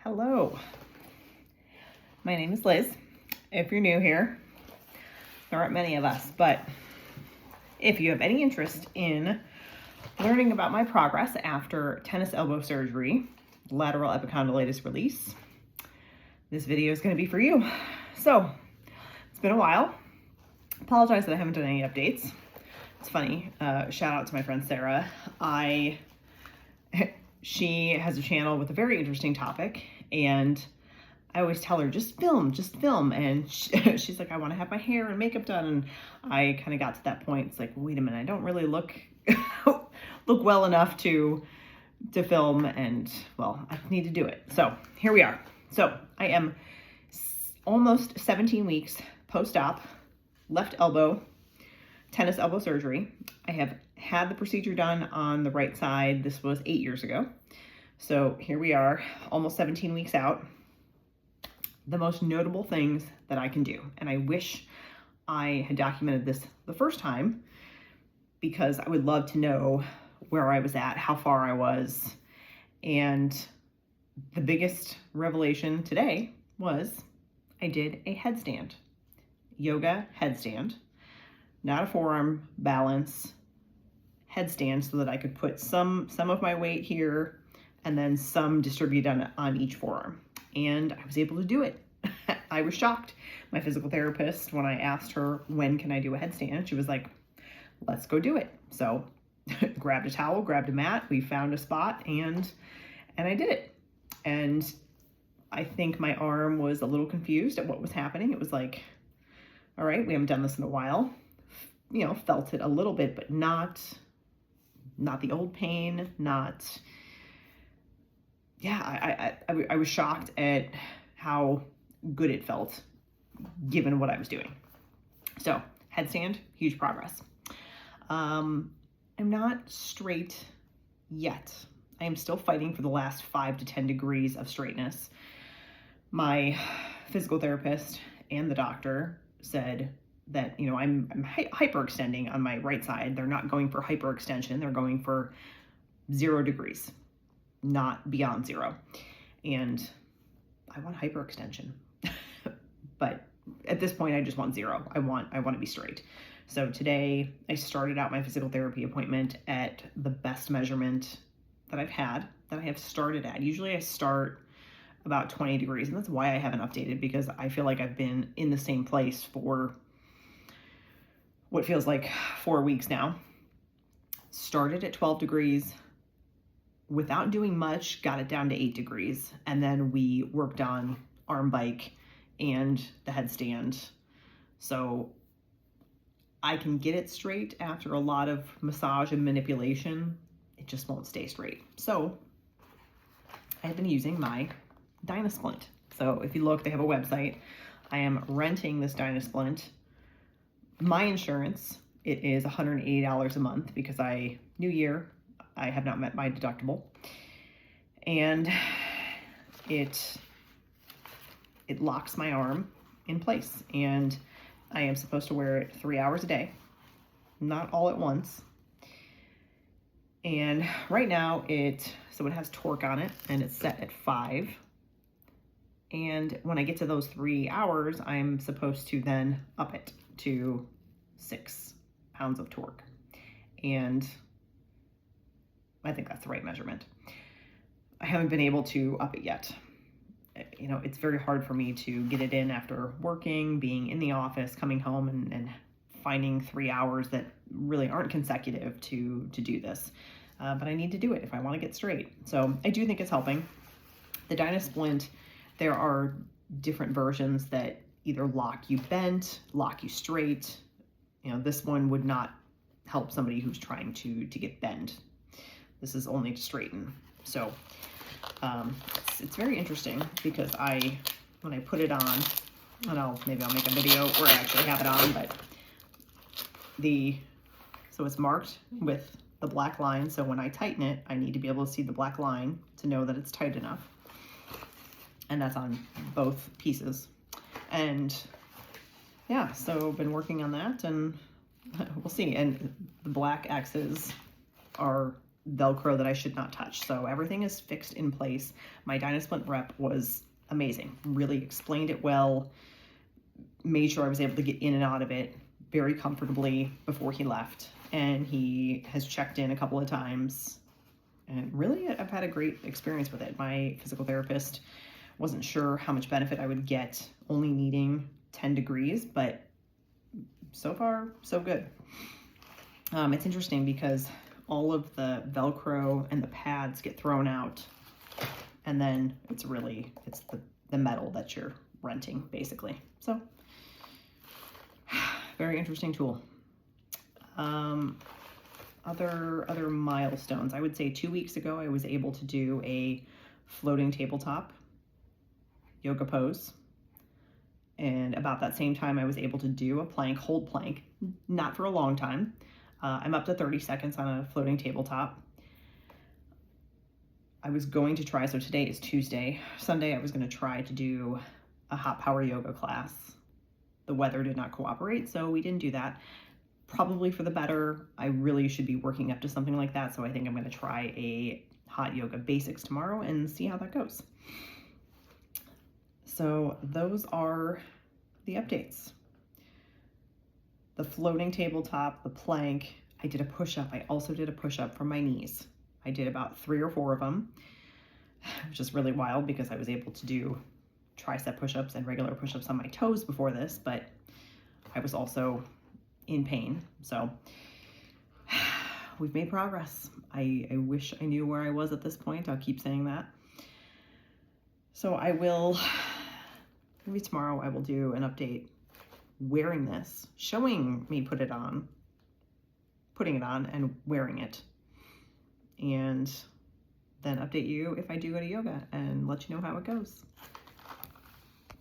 Hello, my name is Liz. If you're new here, there aren't many of us, but if you have any interest in learning about my progress after tennis elbow surgery, lateral epicondylitis release, this video is going to be for you. So, it's been a while. Apologize that I haven't done any updates. It's funny, shout out to my friend Sarah. She has a channel with a very interesting topic, and I always tell her, just film. And she's like, I want to have my hair and makeup done. And I kind of got to that point. It's like, wait a minute, I don't really look well enough to film, and well, I need to do it. So here we are. So I am almost 17 weeks post-op, left elbow, tennis elbow surgery. I have had the procedure done on the right side. This was 8 years ago. So here we are, almost 17 weeks out. The most notable things that I can do, and I wish I had documented this the first time, because I would love to know where I was at, how far I was. And the biggest revelation today was I did a headstand, yoga headstand, not a forearm balance, headstand, so that I could put some of my weight here and then some distributed on each forearm. And I was able to do it. I was shocked. My physical therapist, when I asked her, when can I do a headstand, she was like, let's go do it. So grabbed a towel, grabbed a mat, we found a spot, and I did it. And I think my arm was a little confused at what was happening. It was like, all right, we haven't done this in a while. You know, felt it a little bit, but not the old pain, I was shocked at how good it felt given what I was doing. So headstand, huge progress. I'm not straight yet. I am still fighting for the last 5 to 10 degrees of straightness. My physical therapist and the doctor said that, you know, I'm hyperextending on my right side. They're not going for hyperextension. They're going for 0 degrees, not beyond 0. And I want hyperextension, but at this point I just want 0. I want to be straight. So today I started out my physical therapy appointment at the best measurement that I have started at. Usually I start about 20 degrees, and that's why I haven't updated, because I feel like I've been in the same place for what feels like 4 weeks now. Started at 12 degrees without doing much, got it down to 8 degrees. And then we worked on arm bike and the headstand. So I can get it straight after a lot of massage and manipulation. It just won't stay straight. So I've been using my Dynasplint. So if you look, they have a website. I am renting this Dynasplint. My insurance, it is $180 a month, because new year, I have not met my deductible. And it locks my arm in place, and I am supposed to wear it 3 hours a day, not all at once. And right now it has torque on it, and it's set at 5. And when I get to those 3 hours, I'm supposed to then up it to 6 pounds of torque. And I think that's the right measurement. I haven't been able to up it yet. You know, it's very hard for me to get it in after working, being in the office, coming home, and finding 3 hours that really aren't consecutive to do this. But I need to do it if I want to get straight. So I do think it's helping. The Dynasplint, there are different versions that either lock you bent, lock you straight. You know, this one would not help somebody who's trying to get bent. This is only to straighten. So it's very interesting, because when I put it on, and maybe I'll make a video where I actually have it on, but so it's marked with the black line. So when I tighten it, I need to be able to see the black line to know that it's tight enough. And that's on both pieces. And yeah, so been working on that, and we'll see. And the black X's are Velcro that I should not touch. So everything is fixed in place. My Dynasplint rep was amazing. Really explained it well, made sure I was able to get in and out of it very comfortably before he left. And he has checked in a couple of times. And really, I've had a great experience with it. My physical therapist wasn't sure how much benefit I would get only needing 10 degrees, but so far, so good. It's interesting because all of the Velcro and the pads get thrown out, and then it's the metal that you're renting, basically. So, very interesting tool. Other milestones. I would say 2 weeks ago, I was able to do a floating tabletop yoga pose. And about that same time, I was able to do a plank, hold plank, not for a long time. I'm up to 30 seconds on a floating tabletop. I was going to try, so today is Tuesday. Sunday, I was going to try to do a hot power yoga class. The weather did not cooperate, so we didn't do that. Probably for the better. I really should be working up to something like that, so I think I'm going to try a hot yoga basics tomorrow and see how that goes. So those are the updates. The floating tabletop, the plank, I did a push-up. I also did a push-up for my knees. I did about 3 or 4 of them, which is really wild because I was able to do tricep push-ups and regular push-ups on my toes before this, but I was also in pain. So we've made progress. I wish I knew where I was at this point. I'll keep saying that. So I will, maybe tomorrow I will do an update wearing this, showing me putting it on and wearing it. And then update you if I do go to yoga and let you know how it goes.